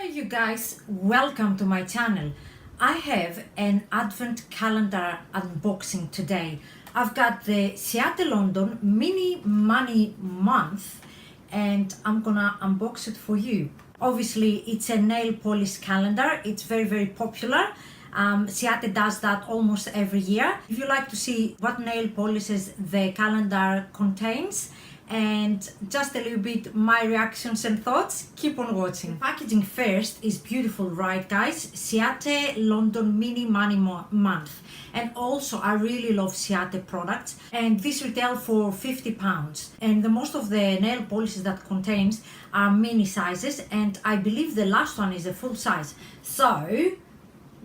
Hey you guys, welcome to my channel. I have an advent calendar unboxing today. I've got the Ciate London Mini Money Month and I'm gonna unbox it for you. Obviously it's a nail polish calendar. It's very popular. Ciate does that almost every year. If you like to see what nail polishes the calendar contains and just a little bit my reactions and thoughts, keep on watching. The packaging first is beautiful, right guys? Ciate London Mini Money Month. And also I really love Ciate products, and this retail for £50. And the most of the nail polishes that contains are mini sizes, and I believe the last one is a full size. So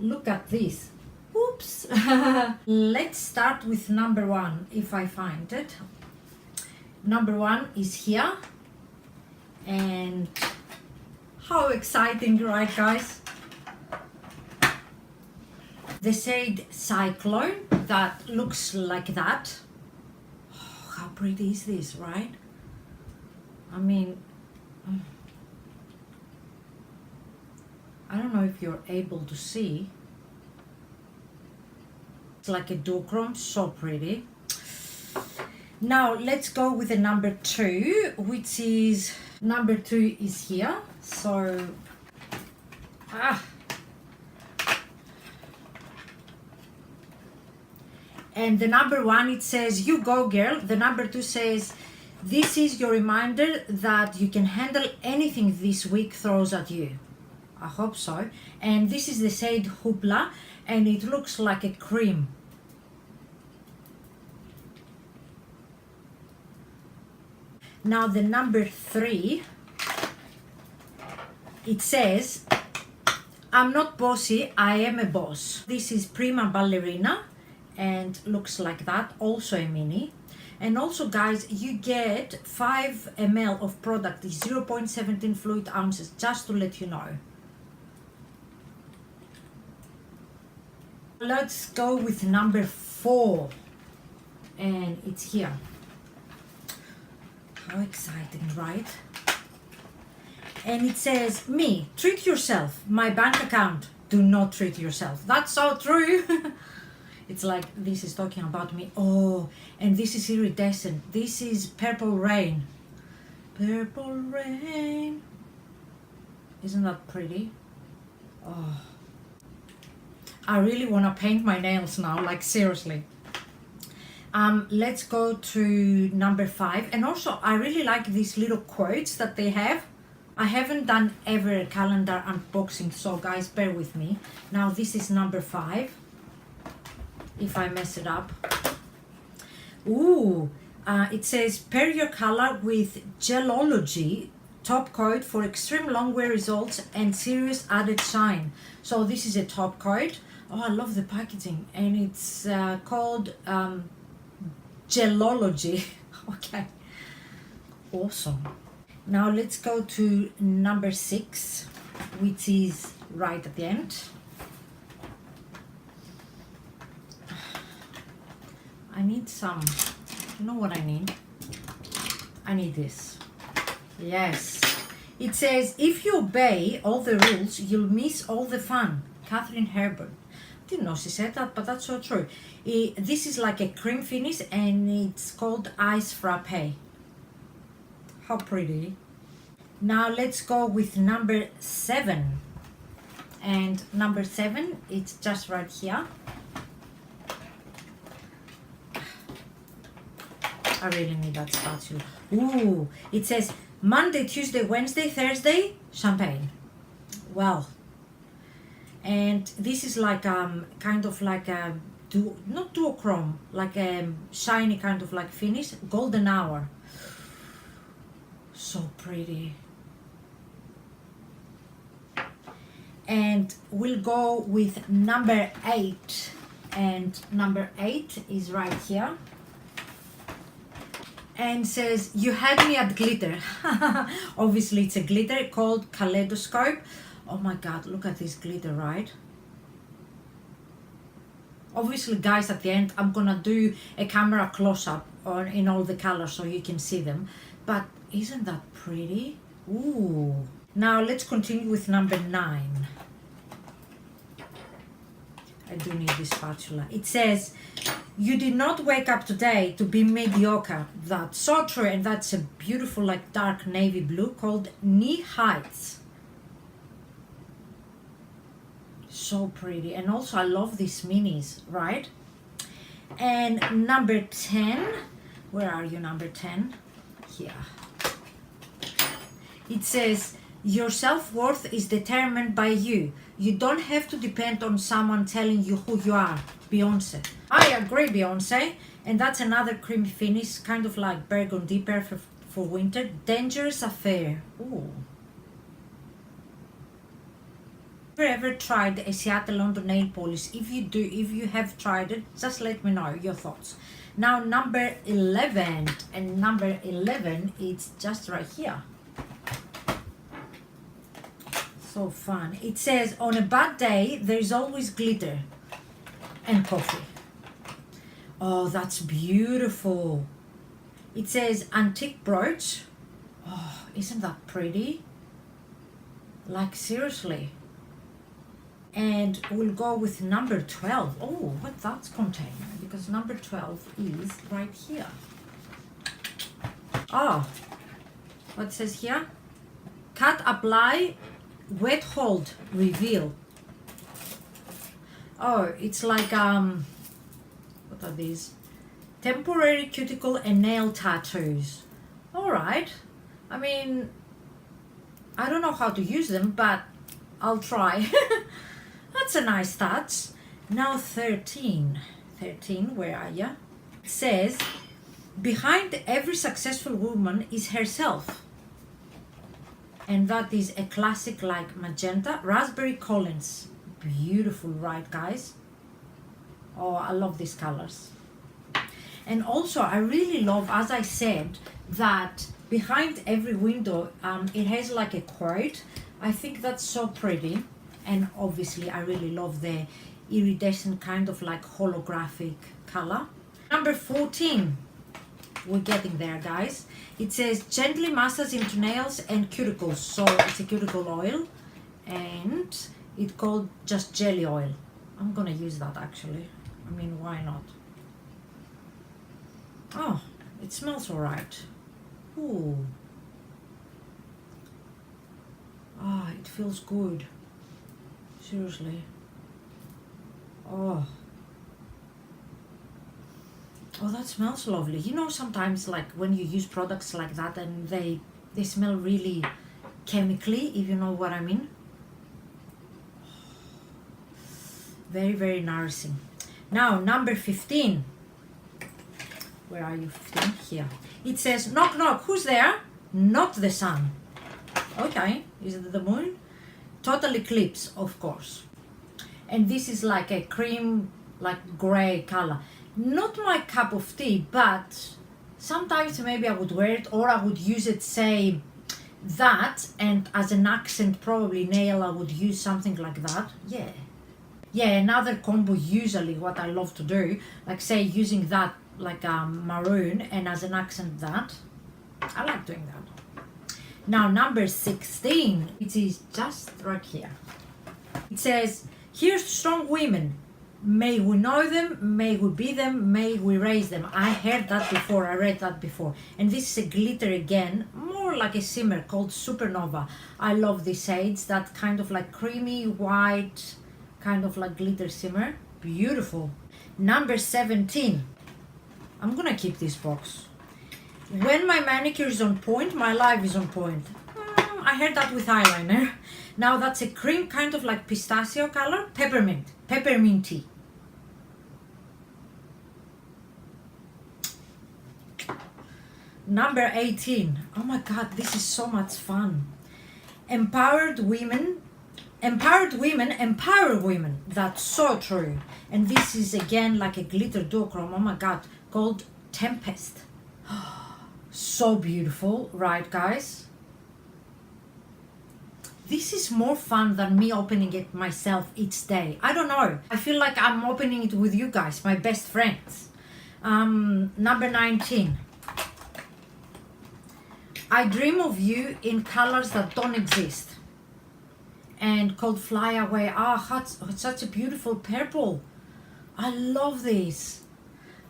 look at this. Oops. Let's start with number one, if I find it. Number one is here, and how exciting, right guys? The shade Cyclone that looks like that. Oh, how pretty is this, right? I mean, I don't know if you're able to see. It's like a duochrome, so pretty. Now let's go with the number two, which is number two is here. So and the number one, it says you go girl. The number two says this is your reminder that you can handle anything this week throws at you. I hope so. And this is the shade Hoopla, and it looks like a cream. Now the number three, it says, I'm not bossy, I am a boss. This is Prima Ballerina and looks like that, also a mini. And also guys, you get 5 ml of product, 0.17 fluid ounces, just to let you know. Let's go with number 4, and it's here. How exciting, right? And it says, me, treat yourself. My bank account, do not treat yourself. That's so true. It's like this is talking about me. Oh, and this is iridescent. This is Purple Rain. Purple Rain. Isn't that pretty? Oh, I really want to paint my nails now, like seriously. Let's go to number 5. And also I really like these little quotes that they have. I haven't done ever a calendar unboxing, so guys, bear with me. Now this is number 5. If I mess it up. Ooh, it says pair your color with Gelology top coat for extreme long wear results and serious added shine. So this is a top coat. Oh, I love the packaging, and it's called Gelology. Okay, awesome. Now let's go to number 6, which is right at the end. I need some, you know what I need? I need this. Yes, it says if you obey all the rules, you'll miss all the fun. Catherine Herbert. Didn't know she said that, but that's so true. This is like a cream finish, and it's called Ice Frappe. How pretty. Now let's go with number 7. And number 7, it's just right here. I really need that spatula. Ooh, it says Monday, Tuesday, Wednesday, Thursday, champagne. Well, and this is like kind of like a not duochrome, like a shiny kind of like finish, golden hour. So pretty. And we'll go with number 8, and number 8 is right here, and says you had me at glitter. Obviously it's a glitter called Kaleidoscope. Oh my god, look at this glitter, right? Obviously guys, at the end I'm gonna do a camera close-up on in all the colors so you can see them, but isn't that pretty? Ooh, Now let's continue with number 9. I do need this spatula. It says, you did not wake up today to be mediocre. That's so true, and that's a beautiful like dark navy blue called Knee Heights. So pretty. And also I love these minis, right? And number 10, where are you, number 10? Here. It says, your self-worth is determined by you. You don't have to depend on someone telling you who you are. Beyonce. I agree, Beyonce. And that's another creamy finish, kind of like burgundy, perfect for winter. Dangerous Affair. Ooh. Ever tried a Seattle London nail polish? If you have tried it, just let me know your thoughts. Now number 11, and number 11 it's just right here. So fun. It says, on a bad day there's always glitter and coffee. Oh, that's beautiful. It says antique brooch. Oh, isn't that pretty? Like seriously. And we'll go with number 12. Oh, what that's contain? Because number 12 is right here. Oh, what says here? Cut, apply, wet, hold, reveal. Oh, it's like, what are these? Temporary cuticle and nail tattoos. All right. I mean, I don't know how to use them, but I'll try. That's a nice touch. Now 13. 13, where are you? It says, behind every successful woman is herself. And that is a classic like magenta. Raspberry Collins. Beautiful, right, guys? Oh, I love these colors. And also, I really love, as I said, that behind every window, it has like a quote. I think that's so pretty. And obviously, I really love the iridescent kind of like holographic color. Number 14. We're getting there, guys. It says gently massage into nails and cuticles. So it's a cuticle oil. And it's called just jelly oil. I'm gonna use that actually. I mean, why not? Oh, it smells alright. Ooh. Ah, it feels good. Seriously. Oh. Oh, that smells lovely. You know, sometimes like when you use products like that and they smell really chemically, if you know what I mean. Very, very nourishing. Now, number 15. Where are you, 15? Here. It says, knock, knock. Who's there? Not the sun. Okay. Is it the moon? Total eclipse, of course. And this is like a cream, like gray color. Not my cup of tea, but sometimes maybe I would wear it, or I would use it, say, that, and as an accent, probably nail, I would use something like that. Yeah. Yeah, another combo usually what I love to do, like say using that like maroon and as an accent that. I like doing that. Now number 16, it is just right here. It says, here's to strong women. May we know them, may we be them, may we raise them. I heard that before, I read that before. And this is a glitter again, more like a shimmer called Supernova. I love these shades, that kind of like creamy white, kind of like glitter shimmer. Beautiful. Number 17. I'm gonna keep this box. When my manicure is on point, my life is on point. I heard that with eyeliner. Now that's a cream kind of like pistachio color. Peppermint. Pepperminty. Number 18. Oh my god, this is so much fun. Empowered women empower women. That's so true. And this is again like a glitter duochrome. Oh my god, called Tempest. So beautiful, right guys? This is more fun than me opening it myself each day. I don't know. I feel like I'm opening it with you guys, my best friends. Number 19. I dream of you in colors that don't exist. And called Fly Away. It's such a beautiful purple. I love this.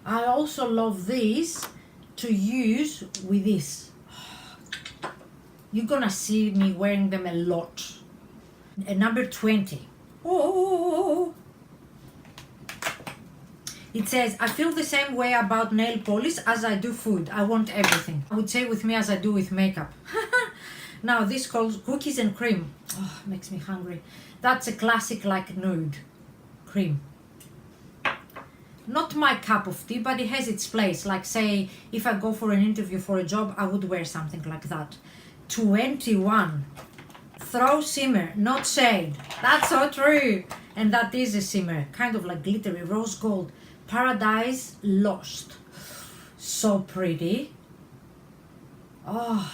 I also love this to use with this. You're gonna see me wearing them a lot. And number 20. Oh. It says, I feel the same way about nail polish as I do food. I want everything. I would say with me as I do with makeup. Now this calls cookies and cream. Oh, makes me hungry. That's a classic like Nude cream. Not my cup of tea, but it has its place. Like say, if I go for an interview for a job, I would wear something like that. 21. Throw shimmer, not shade. That's so true. And that is a shimmer, kind of like glittery rose gold. Paradise Lost. So pretty. Oh.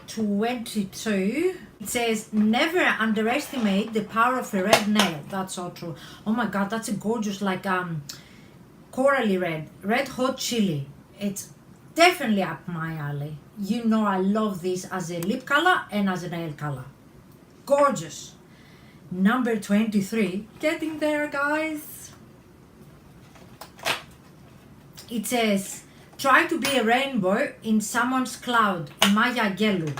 22. It says, never underestimate the power of a red nail. That's so true. Oh my god, that's a gorgeous like corally red. Red hot chili. It's definitely up my alley. You know I love this as a lip color and as a nail color. Gorgeous. Number 23. Getting there, guys. It says, try to be a rainbow in someone's cloud. Maya Gellu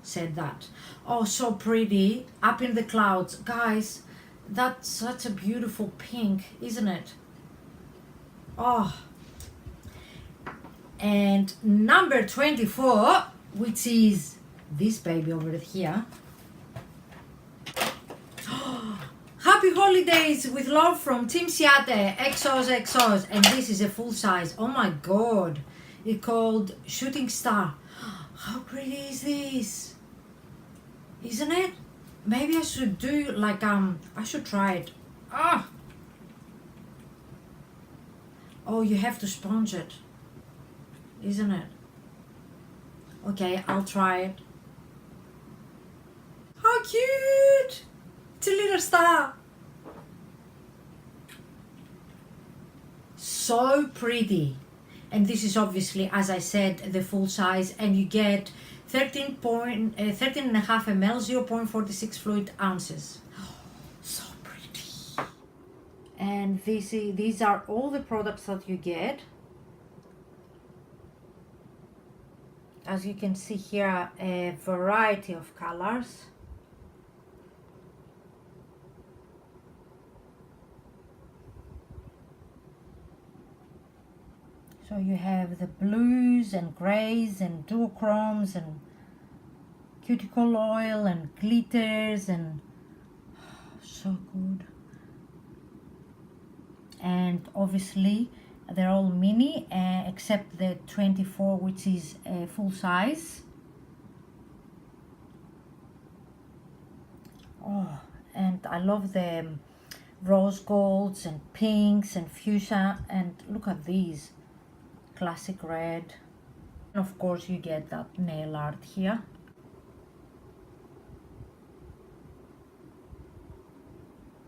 said that. Oh, so pretty. Up in the clouds. Guys, that's such a beautiful pink, isn't it? Oh. And number 24, which is this baby over here. Happy holidays with love from Team Ciate, XOs, and this is a full size. Oh my god, it's called Shooting Star. How pretty is this? Isn't it? Maybe I should do like, I should try it. Oh, you have to sponge it, isn't it? Okay, I'll try it. How cute! It's a little star. So pretty. And this is obviously, as I said, the full size, and you get 13.5 ml, 0.46 fluid ounces. So pretty. And these are all the products that you get. As you can see here, a variety of colors. So you have the blues and grays and duochromes and cuticle oil and glitters and so good. And obviously they're all mini except the 24, which is full size. Oh, and I love the rose golds and pinks and fuchsia, and look at these. Classic red. And of course you get that nail art here.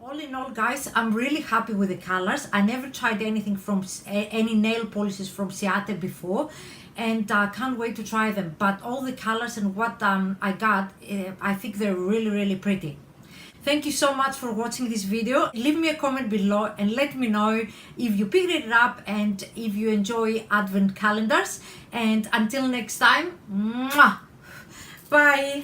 All in all, guys, I'm really happy with the colors. I never tried anything from any nail polishes from Ciate before, and I can't wait to try them. But all the colors and what I got, I think they're really pretty. Thank you so much for watching this video. Leave me a comment below and let me know if you picked it up and if you enjoy advent calendars. And until next time, mwah, bye.